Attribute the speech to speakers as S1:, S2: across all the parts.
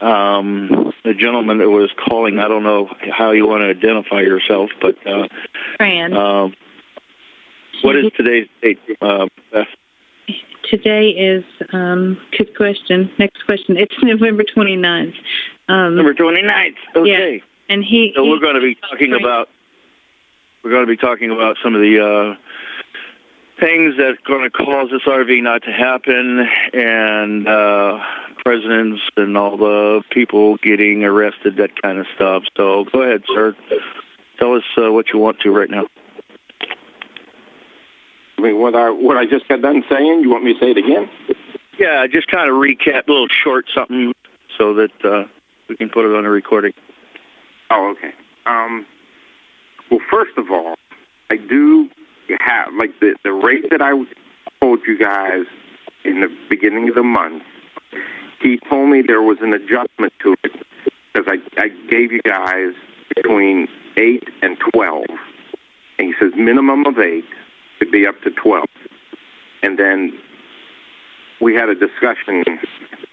S1: the gentleman that was calling, I don't know how you want to identify yourself, but
S2: Fran.
S1: What is today's date, Beth?
S2: Today is, good question. Next question. It's November 29th.
S1: November 29th. Okay.
S2: Yeah. And
S1: so we're going to be talking about some of the things that are going to cause this RV not to happen, and presidents and all the people getting arrested, that kind of stuff. So go ahead, sir. Tell us what you want to right now.
S3: I mean, what I just got done saying, you want me to say it again?
S1: Yeah, just kind of recap, a little short something, so that we can put it on a recording.
S3: Oh, okay. Well, first of all, I do have, like, the rate that I told you guys in the beginning of the month. He told me there was an adjustment to it, because I gave you guys between 8 and 12. And he says minimum of 8 could be up to 12. And then we had a discussion.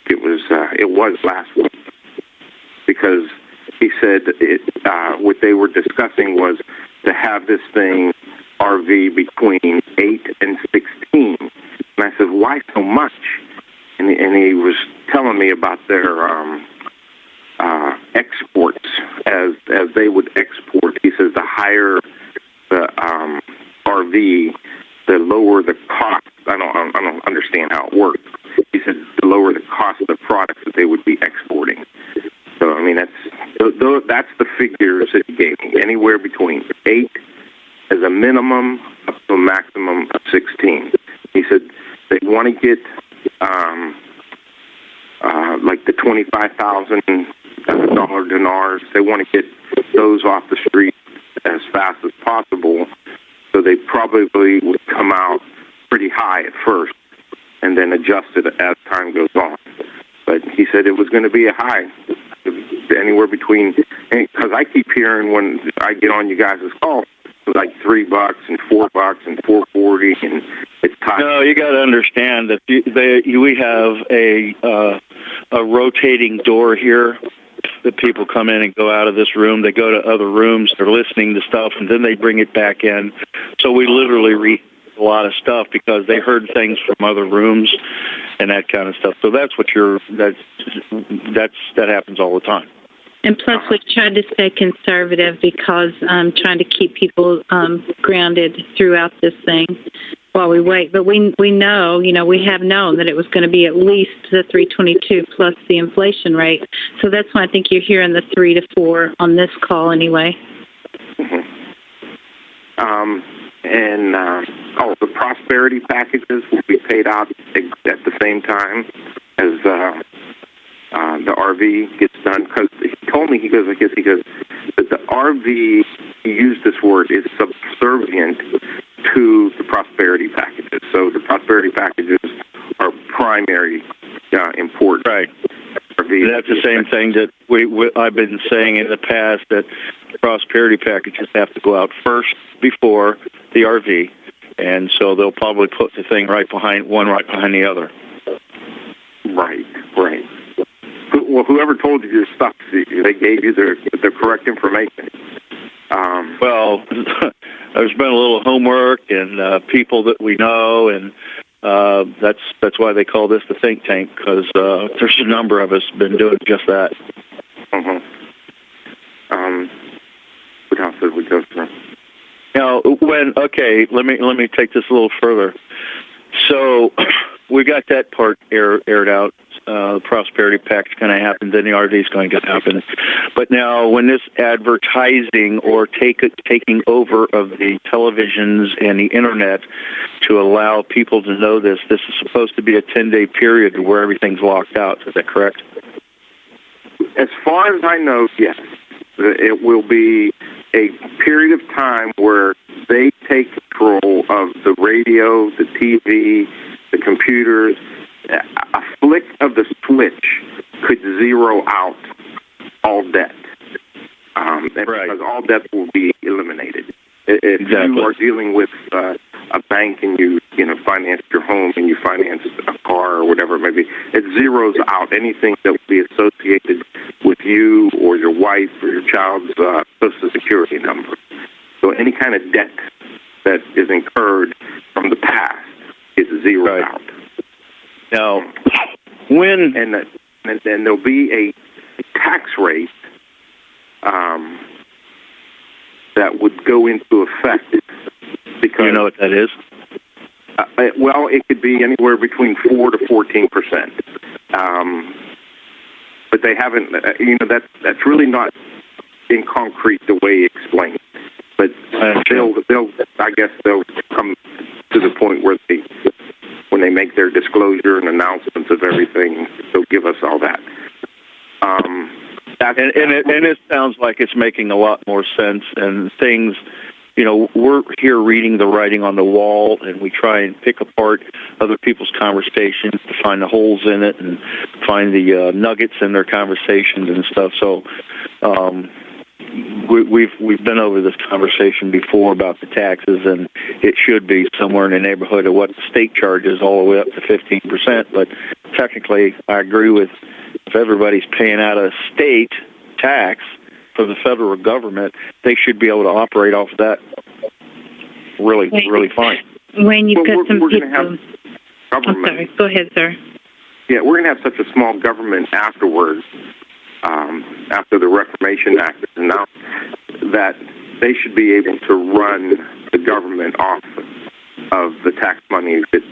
S3: It was last week, because he said what they were discussing was to have this thing RV between 8 and 16. And I said, why so much? And he was telling me about their exports as they would export. He says the higher the RV, the lower the cost. I don't understand how it works. He said the lower the cost of the products that they would be exporting. So I mean that's the figures that he gave me. Anywhere between 8 as a minimum up to a maximum of 16. He said they want to get like the $25,000 dinars. They want to get those off the street as fast as possible. So they probably would come out pretty high at first and then adjust it as time goes on. But he said it was going to be a high, anywhere between, because I keep hearing when I get on you guys' call, like $3 and $4 and $4.40, and it's time.
S1: No, you got to understand that we have a rotating door here. That people come in and go out of this room. They go to other rooms. They're listening to stuff, and then they bring it back in. So we literally read a lot of stuff because they heard things from other rooms and that kind of stuff. So that's what that happens all the time.
S2: And plus, we tried to stay conservative because I'm trying to keep people grounded throughout this thing while we wait. But we know, we have known that it was going to be at least the 322 plus the inflation rate. So that's why I think you're hearing the 3 to 4 on this call anyway.
S3: Mm-hmm. The prosperity packages will be paid out at the same time as the RV gets done, because he told me, he goes that the RV, he used this word, is subservient to the prosperity packages. So the prosperity packages are primary important.
S1: Right. That's the same thing that I've been saying in the past, that prosperity packages have to go out first before the RV, and so they'll probably put the thing right behind the other.
S3: Right. Well, whoever told you your stuff, they gave you the correct information.
S1: Well, there's been a little homework and people that we know, and that's why they call this the think tank, because there's a number of us been doing just that.
S3: Mm-hmm. What else did we go through?
S1: Now, let me take this a little further. So we got that part aired out. The prosperity pack's going to happen, then the RV is going to happen. But now, when this advertising or taking over of the televisions and the internet to allow people to know this is supposed to be a 10-day period where everything's locked out. Is that correct?
S3: As far as I know, yes. It will be a period of time where they take control of the radio, the TV, the computers. A flick of the switch could zero out all debt. Right. Because all debt will be eliminated. If you are dealing with a bank and you finance your home and you finance a car or whatever it may be, it zeroes out anything that would be associated you or your wife or your child's Social Security number. So any kind of debt that is incurred from the past is zeroed out.
S1: Now, when
S3: and there'll be a tax rate that would go into effect because
S1: you know what that is?
S3: Well, it could be anywhere between 4 to 14%. But they haven't. That's really not in concrete the way explained. But they'll I guess they'll come to the point where when they make their disclosure and announcements of everything, they'll give us all that.
S1: And it sounds like it's making a lot more sense, and things, we're here reading the writing on the wall, and we try and pick apart other people's conversations to find the holes in it and find the nuggets in their conversations and stuff. So we've been over this conversation before about the taxes, and it should be somewhere in the neighborhood of what the state charges, all the way up to 15%. But technically, I agree with, if everybody's paying out of state tax for the federal government, they should be able to operate off of that really fine.
S2: When you've got some people...
S3: Have
S2: I'm sorry. Go ahead, sir.
S3: Yeah, we're going to have such a small government afterwards, after the Reformation Act is announced, that they should be able to run the government off of the tax money that's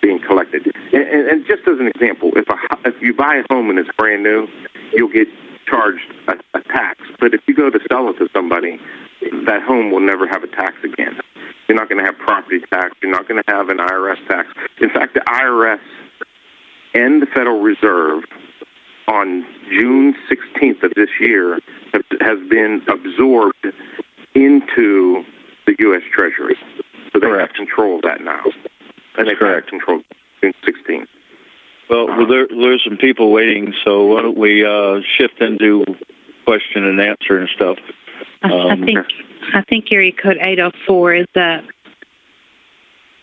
S3: being collected. And just as an example, if you buy a home and it's brand new, you'll get charged a tax. But if you go to sell it to somebody, that home will never have a tax again. You're not going to have property tax. You're not going to have an IRS tax. In fact, the IRS and the Federal Reserve on June 16th of this year has been absorbed into the U.S. Treasury. So they have control of that now. And they've had control of June 16th.
S1: Well, there's some people waiting, so why don't we shift into question and answer and stuff.
S2: I think area code 804 is up.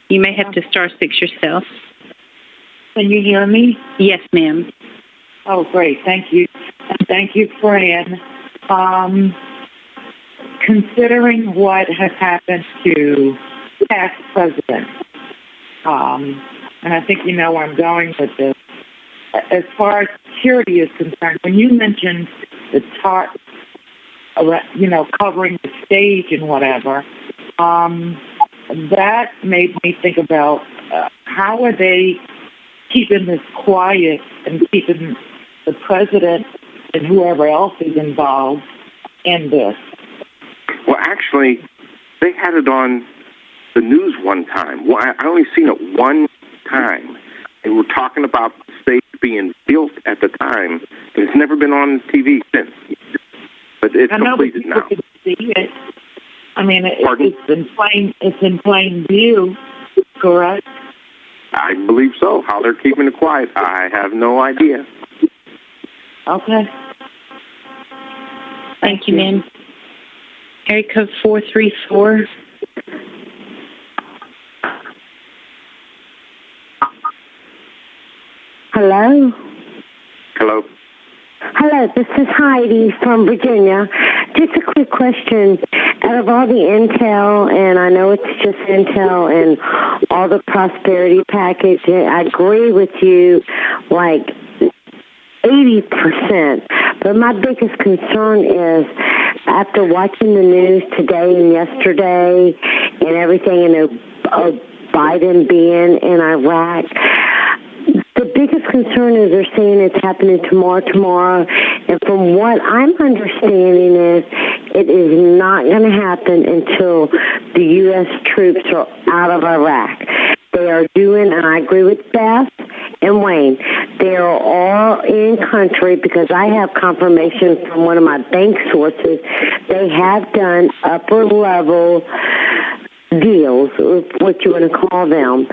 S2: You may have to star 6 yourself.
S4: Can you hear me?
S2: Yes, ma'am.
S4: Oh, great. Thank you. And thank you, Fran. Considering what has happened to past presidents, and I think you know where I'm going with this, as far as security is concerned, when you mentioned the tarp, covering the stage and whatever, that made me think about how are they keeping this quiet and keeping the president and whoever else is involved in this?
S3: Well, actually, they had it on the news one time. Well, I only seen it one time. They were talking about the stage being built at the time, and it's never been on TV since. But it's completed now.
S4: Can see it. I mean, it's in plain view, correct?
S3: I believe so. How they're keeping it quiet, I have no idea.
S4: Okay.
S2: Thank you, ma'am. Area code 434.
S5: Hello?
S3: Hello?
S5: Hello, this is Heidi from Virginia. Just a quick question. Out of all the intel, and I know it's just intel and all the prosperity package, I agree with you like 80%. But my biggest concern is after watching the news today and yesterday and everything, and Biden being in Iraq, the biggest concern is they're saying it's happening tomorrow. And from what I'm understanding is it is not going to happen until the U.S. troops are out of Iraq. They are doing, and I agree with Beth and Wayne, they are all in country because I have confirmation from one of my bank sources. They have done upper level deals, what you want to call them.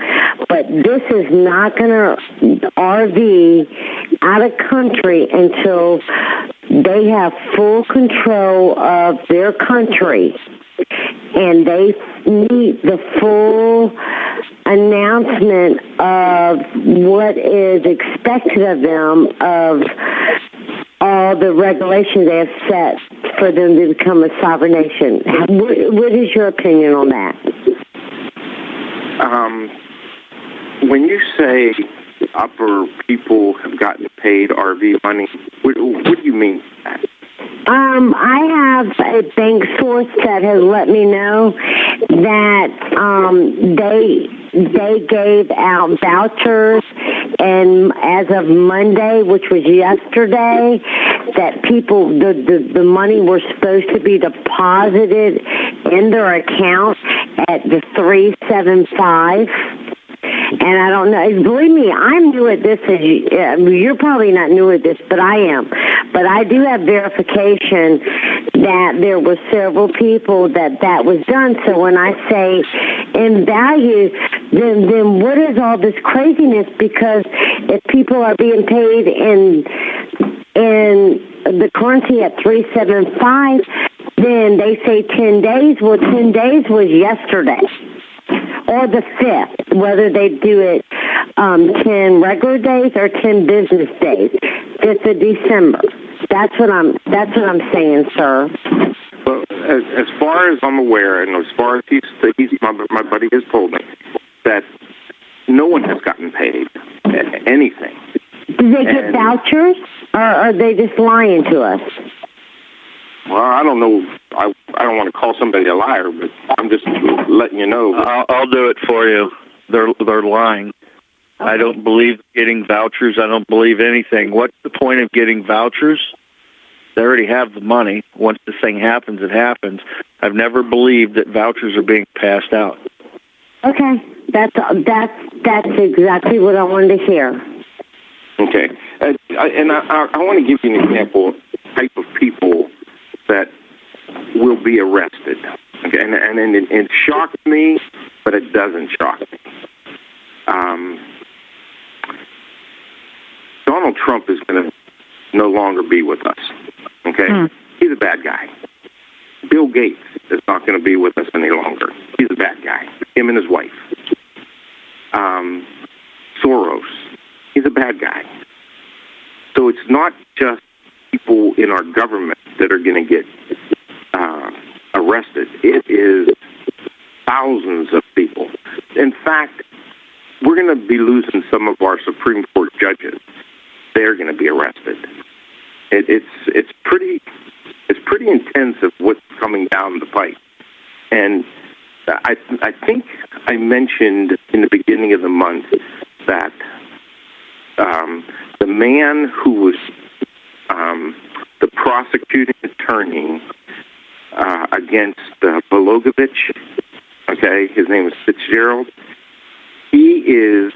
S5: But this is not going to RV out of country until they have full control of their country. And they need the full announcement of what is expected of them of all all the regulations they have set for them to become a sovereign nation. What is your opinion on that?
S3: When you say upper people have gotten paid RV money, what do you mean by that?
S5: I have a bank source that has let me know that they gave out vouchers, and as of Monday, which was yesterday, that people the money were supposed to be deposited in their account at the 375. And I don't know. Believe me, I'm new at this. You're probably not new at this, but I am. But I do have verification that there were several people that was done. So when I say in value, then what is all this craziness? Because if people are being paid in the currency at 375, then they say 10 days. Well, 10 days was yesterday. Or the 5th, whether they do it 10 regular days or 10 business days, 5th of December. That's what I'm saying, sir.
S3: Well, as far as I'm aware, and as far as my buddy has told me, that no one has gotten paid anything.
S5: Do they get vouchers, or are they just lying to us?
S3: Well, I don't know. I don't want to call somebody a liar, but I'm just letting you know.
S1: I'll do it for you. They're lying. Okay. I don't believe getting vouchers. I don't believe anything. What's the point of getting vouchers? They already have the money. Once this thing happens, it happens. I've never believed that vouchers are being passed out.
S5: Okay, that's exactly what I wanted to hear.
S3: Okay, and I want to give you an example of the type of people that will be arrested. Okay, and it shocks me, but it doesn't shock me. Donald Trump is going to no longer be with us. Okay, He's a bad guy. Bill Gates is not going to be with us any longer. He's a bad guy. Him and his wife. Soros, he's a bad guy. So it's not just people in our government that are going to get arrested. It is thousands of people. In fact, we're going to be losing some of our Supreme Court judges. They're going to be arrested. It's pretty intense of what's coming down the pipe. And I think I mentioned in the beginning of the month that the man who was the prosecuting attorney against Bogdanovich, okay, his name is Fitzgerald. He is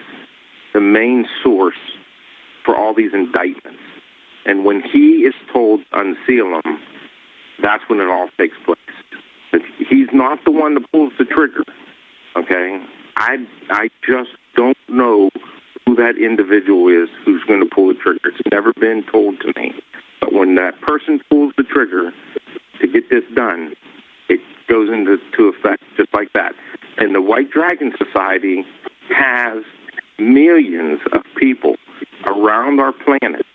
S3: the main source for all these indictments. And when he is told to unseal them, that's when it all takes place. But he's not the one that pulls the trigger, okay? I just don't know who that individual is who's going to pull the trigger. It's never been told to me. But when that person pulls the trigger to get this done, it goes into effect just like that. And the White Dragon Society has millions of people around our planet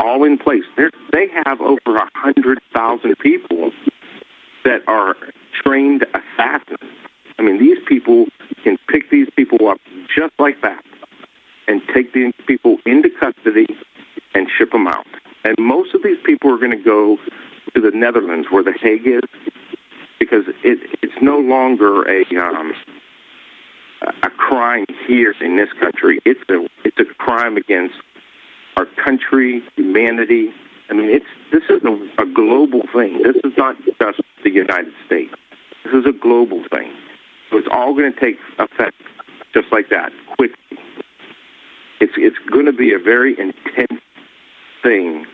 S3: all in place. They have over 100,000 people that are trained assassins. I mean, these people can pick these people up just like that and take these people into custody and ship them out. And most of these people are going to go to the Netherlands, where The Hague is, because it's no longer a crime here in this country. It's a crime against our country, humanity. I mean, this is a global thing. This is not just the United States. This is a global thing. So it's all going to take effect just like that, quickly. It's going to be a very intense thing